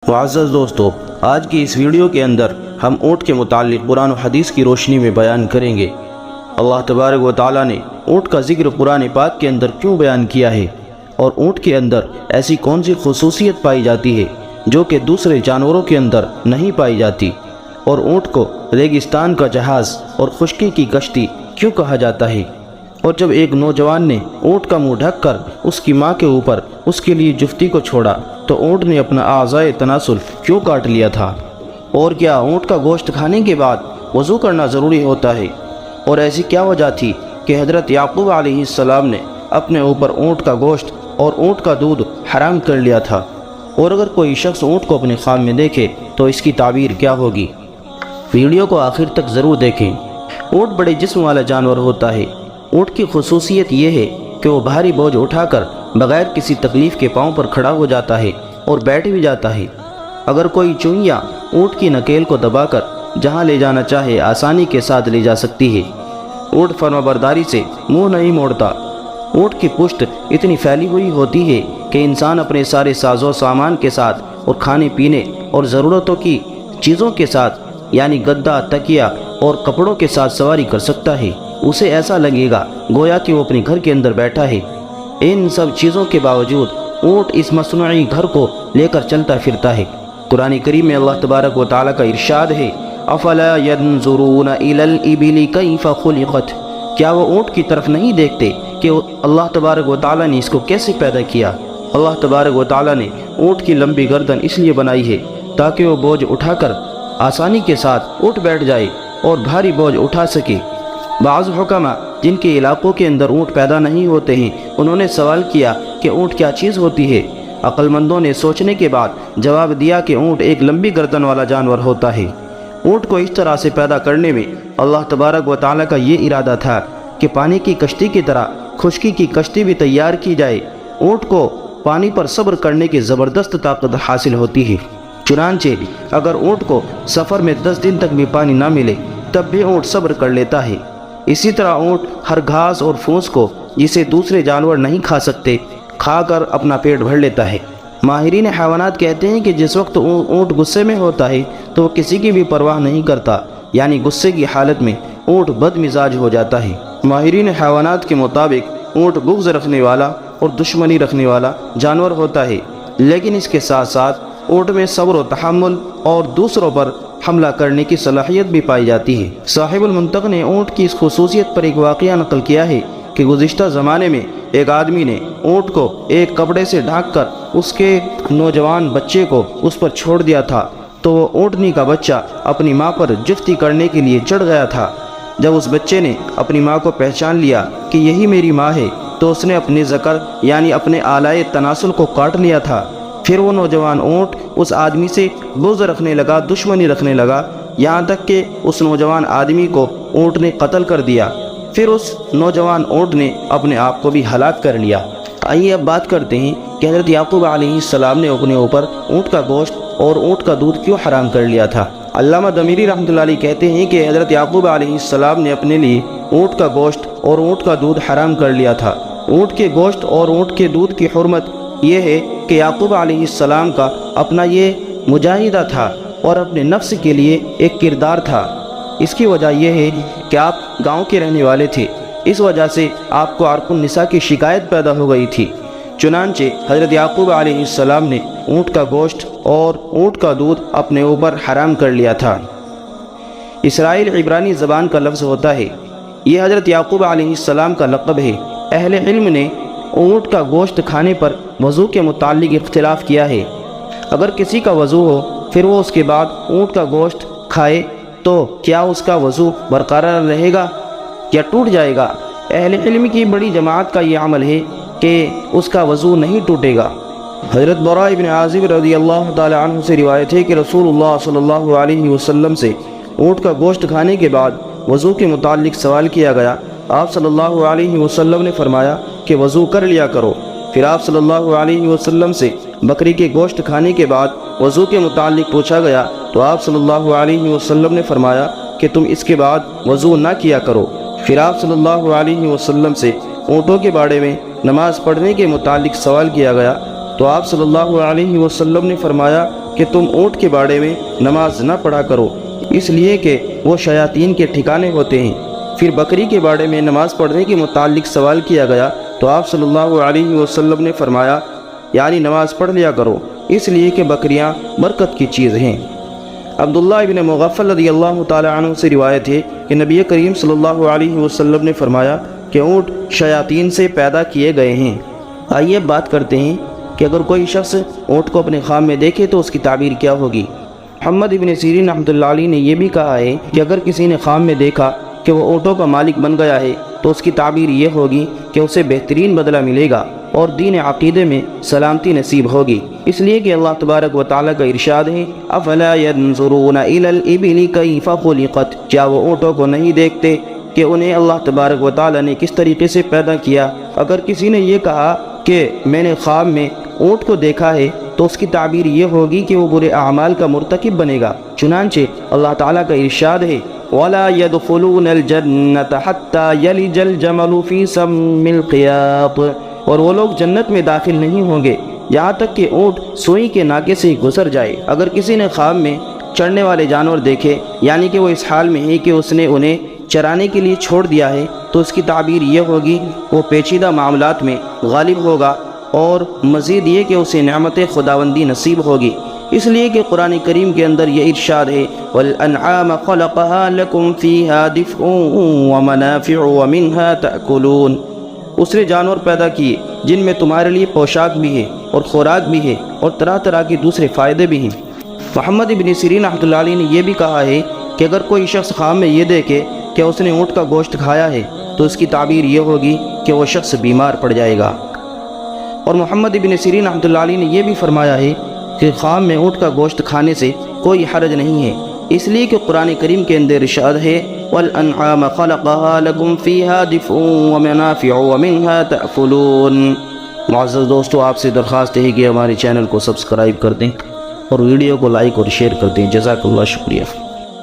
معزز دوستو، آج کی اس ویڈیو کے اندر ہم اونٹ کے متعلق قرآن و حدیث کی روشنی میں بیان کریں گے۔ اللہ تبارک و تعالیٰ نے اونٹ کا ذکر قرآن پاک کے اندر کیوں بیان کیا ہے، اور اونٹ کے اندر ایسی کون سی خصوصیت پائی جاتی ہے جو کہ دوسرے جانوروں کے اندر نہیں پائی جاتی، اور اونٹ کو ریگستان کا جہاز اور خشکی کی کشتی کیوں کہا جاتا ہے، اور جب ایک نوجوان نے اونٹ کا منہ ڈھک کر اس کی ماں کے اوپر اس کے لیے جفتی کو چھوڑا تو اونٹ نے اپنا اعضائے تناسل کیوں کاٹ لیا تھا، اور کیا اونٹ کا گوشت کھانے کے بعد وضو کرنا ضروری ہوتا ہے، اور ایسی کیا وجہ تھی کہ حضرت یعقوب علیہ السلام نے اپنے اوپر اونٹ کا گوشت اور اونٹ کا دودھ حرام کر لیا تھا، اور اگر کوئی شخص اونٹ کو اپنے خواب میں دیکھے تو اس کی تعبیر کیا ہوگی۔ ویڈیو کو آخر تک ضرور دیکھیں۔ اونٹ بڑے جسم والا جانور ہوتا ہے۔ اونٹ کی خصوصیت یہ ہے کہ وہ بھاری بوجھ اٹھا کر بغیر کسی تکلیف کے پاؤں پر کھڑا ہو جاتا ہے اور بیٹھ بھی جاتا ہے۔ اگر کوئی چوہیاں اونٹ کی نکیل کو دبا کر جہاں لے جانا چاہے آسانی کے ساتھ لے جا سکتی ہے۔ اونٹ فرمانبرداری سے منہ نہیں موڑتا۔ اونٹ کی پشت اتنی پھیلی ہوئی ہوتی ہے کہ انسان اپنے سارے ساز و سامان کے ساتھ اور کھانے پینے اور ضرورتوں کی چیزوں کے ساتھ یعنی گدا، تکیہ اور کپڑوں کے ساتھ سواری کر سکتا ہے۔ اسے ایسا لگے گا گویا کہ وہ اپنے گھر کے اندر بیٹھا ہے۔ ان سب چیزوں کے باوجود اونٹ اس مصنوعی گھر کو لے کر چلتا پھرتا ہے۔ قرآن کریم میں اللہ تبارک و تعالیٰ کا ارشاد ہے، افلا ينظرون الى الابل کیف خلقت، کیا وہ اونٹ کی طرف نہیں دیکھتے کہ اللہ تبارک و تعالیٰ نے اس کو کیسے پیدا کیا۔ اللہ تبارک و تعالیٰ نے اونٹ کی لمبی گردن اس لیے بنائی ہے تاکہ وہ بوجھ اٹھا کر آسانی کے ساتھ اٹھ بیٹھ جائے اور بھاری بوجھ اٹھا سکے۔ بعض حکماء جن کے علاقوں کے اندر اونٹ پیدا نہیں ہوتے ہیں، انہوں نے سوال کیا کہ اونٹ کیا چیز ہوتی ہے۔ عقل مندوں نے سوچنے کے بعد جواب دیا کہ اونٹ ایک لمبی گردن والا جانور ہوتا ہے۔ اونٹ کو اس طرح سے پیدا کرنے میں اللہ تبارک و تعالیٰ کا یہ ارادہ تھا کہ پانی کی کشتی کی طرح خشکی کی کشتی بھی تیار کی جائے۔ اونٹ کو پانی پر صبر کرنے کی زبردست طاقت حاصل ہوتی ہے، چنانچہ اگر اونٹ کو سفر میں 10 دن تک بھی پانی نہ ملے تب بھی اونٹ صبر کر لیتا ہے۔ اسی طرح اونٹ ہر گھاس اور پھوس کو جسے دوسرے جانور نہیں کھا سکتے کھا کر اپنا پیٹ بھر لیتا ہے۔ ماہرین حیوانات کہتے ہیں کہ جس وقت اونٹ غصے میں ہوتا ہے تو وہ کسی کی بھی پرواہ نہیں کرتا، یعنی غصے کی حالت میں اونٹ بد مزاج ہو جاتا ہے۔ ماہرین حیوانات کے مطابق اونٹ بغض رکھنے والا اور دشمنی رکھنے والا جانور ہوتا ہے، لیکن اس کے ساتھ ساتھ اونٹ میں صبر و تحمل اور دوسروں پر حملہ کرنے کی صلاحیت بھی پائی جاتی ہے۔ صاحب المنطق نے اونٹ کی اس خصوصیت پر ایک واقعہ نقل کیا ہے کہ گزشتہ زمانے میں ایک آدمی نے اونٹ کو ایک کپڑے سے ڈھانک کر اس کے نوجوان بچے کو اس پر چھوڑ دیا تھا، تو وہ اونٹنی کا بچہ اپنی ماں پر جفتی کرنے کے لیے چڑھ گیا تھا۔ جب اس بچے نے اپنی ماں کو پہچان لیا کہ یہی میری ماں ہے تو اس نے اپنے ذکر یعنی اپنے آلائے تناسل کو کاٹ لیا تھا۔ پھر وہ نوجوان اونٹ اس آدمی سے بغض رکھنے لگا، دشمنی رکھنے لگا، یہاں تک کہ اس نوجوان آدمی کو اونٹ نے قتل کر دیا۔ پھر اس نوجوان اونٹ نے اپنے آپ کو بھی ہلاک کر لیا۔ آئیے اب بات کرتے ہیں کہ حضرت یعقوب علیہ السلام نے اپنے اوپر اونٹ کا گوشت اور اونٹ کا دودھ کیوں حرام کر لیا تھا۔ علامہ دمیری رحمۃ اللہ علیہ کہتے ہیں کہ حضرت یعقوب علیہ السلام نے اپنے لیے اونٹ کا گوشت اور اونٹ کا دودھ حرام کر لیا تھا۔ اونٹ کے گوشت اور اونٹ کے دودھ کی حرمت یہ ہے کہ یعقوب علیہ السلام کا اپنا یہ مجاہدہ تھا اور اپنے نفس کے لیے ایک کردار تھا۔ اس کی وجہ یہ ہے کہ آپ گاؤں کے رہنے والے تھے، اس وجہ سے آپ کو عرق النساء کی شکایت پیدا ہو گئی تھی، چنانچہ حضرت یعقوب علیہ السلام نے اونٹ کا گوشت اور اونٹ کا دودھ اپنے اوپر حرام کر لیا تھا۔ اسرائیل عبرانی زبان کا لفظ ہوتا ہے، یہ حضرت یعقوب علیہ السلام کا لقب ہے۔ اہل علم نے اونٹ کا گوشت کھانے پر وضو کے متعلق اختلاف کیا ہے۔ اگر کسی کا وضو ہو پھر وہ اس کے بعد اونٹ کا گوشت کھائے تو کیا اس کا وضو برقرار رہے گا یا ٹوٹ جائے گا؟ اہل علم کی بڑی جماعت کا یہ عمل ہے کہ اس کا وضو نہیں ٹوٹے گا۔ حضرت براء بن عازب رضی اللہ تعالی عنہ سے روایت ہے کہ رسول اللہ صلی اللہ علیہ وسلم سے اونٹ کا گوشت کھانے کے بعد وضو کے متعلق سوال کیا گیا۔ آپ صلی اللہ علیہ وسلم نے فرمایا کہ وضو کر لیا کرو۔ پھر آپ صلی اللہ علیہ وسلم سے بکری کے گوشت کھانے کے بعد وضو کے متعلق پوچھا گیا تو آپ صلی اللہ علیہ وسلم نے فرمایا کہ تم اس کے بعد وضو نہ کیا کرو۔ پھر آپ صلی اللہ علیہ وسلم سے اونٹوں کے بارے میں نماز پڑھنے کے متعلق سوال کیا گیا تو آپ صلی اللہ علیہ وسلم نے فرمایا کہ تم اونٹ کے باڑے میں نماز نہ پڑھا کرو، اس لیے کہ وہ شیاطین کے ٹھکانے ہوتے ہیں۔ پھر بکری کے باڑے میں نماز پڑھنے کے متعلق سوال کیا گیا تو آپ صلی اللہ علیہ وسلم نے فرمایا یعنی نماز پڑھ لیا کرو، اس لیے کہ بکریاں برکت کی چیز ہیں۔ عبداللہ ابن مغفل رضی اللہ تعالی عنہ سے روایت ہے کہ نبی کریم صلی اللہ علیہ وسلم نے فرمایا کہ اونٹ شیاطین سے پیدا کیے گئے ہیں۔ آئیے بات کرتے ہیں کہ اگر کوئی شخص اونٹ کو اپنے خواب میں دیکھے تو اس کی تعبیر کیا ہوگی۔ محمد ابن سیرین رحمۃ اللہ علیہ نے یہ بھی کہا ہے کہ اگر کسی نے خواب میں دیکھا کہ وہ اونٹوں کا مالک بن گیا ہے تو اس کی تعبیر یہ ہوگی کہ اسے بہترین بدلہ ملے گا اور دین عقیدے میں سلامتی نصیب ہوگی، اس لیے کہ اللہ تبارک و تعالیٰ کا ارشاد ہے افلا ينظرون الى الابل كيف خلقت، کیا وہ اونٹوں کو نہیں دیکھتے کہ انہیں اللہ تبارک و تعالیٰ نے کس طریقے سے پیدا کیا۔ اگر کسی نے یہ کہا کہ میں نے خواب میں اونٹ کو دیکھا ہے تو اس کی تعبیر یہ ہوگی کہ وہ برے اعمال کا مرتکب بنے گا۔ چنانچہ اللہ تعالیٰ کا ارشاد ہے وَلَا يَدْخُلُونَ الْجَنَّةَ حَتَّى يَلِجَ الْجَمَلُ فِي سَمِّ الْخِيَاطِ، اور وہ لوگ جنت میں داخل نہیں ہوں گے یہاں تک کہ اونٹ سوئی کے ناکے سے گزر جائے۔ اگر کسی نے خواب میں چڑھنے والے جانور دیکھے یعنی کہ وہ اس حال میں ہے کہ اس نے انہیں چرانے کے لیے چھوڑ دیا ہے تو اس کی تعبیر یہ ہوگی وہ پیچیدہ معاملات میں غالب ہوگا اور مزید یہ کہ اسے نعمت خداوندی نصیب ہوگی، اس لیے کہ قرآن کریم کے اندر یہ ارشاد ہے وَالْأَنْعَامَ خَلَقَهَا لَكُمْ فِيهَا دِفْءٌ وَمَنَافِعُ وَمِنْهَا تَأْكُلُونَ، اس نے جانور پیدا کیے جن میں تمہارے لیے پوشاک بھی ہے اور خوراک بھی ہے اور طرح طرح کے دوسرے فائدے بھی ہیں۔ محمد ابن سیرین رحمۃ اللہ علیہ نے یہ بھی کہا ہے کہ اگر کوئی شخص خواب میں یہ دیکھے کہ اس نے اونٹ کا گوشت کھایا ہے تو اس کی تعبیر یہ ہوگی کہ وہ شخص بیمار پڑ جائے گا۔ اور محمد ابن سیرین رحمۃ اللہ علیہ نے یہ بھی فرمایا ہے کہ خواب میں اونٹ کا گوشت کھانے سے کوئی حرج نہیں ہے، اس لیے کہ قرآن کریم کے اندر ارشاد ہے وَالْأَنْعَامَ خَلَقَهَا لَكُمْ فِيهَا دِفْءٌ وَمَنَافِعُ وَمِنْهَا تَأْكُلُونَ۔ معزز دوستو، آپ سے درخواست ہے کہ ہمارے چینل کو سبسکرائب کر دیں اور ویڈیو کو لائک اور شیئر کر دیں۔ جزاک اللہ، شکریہ۔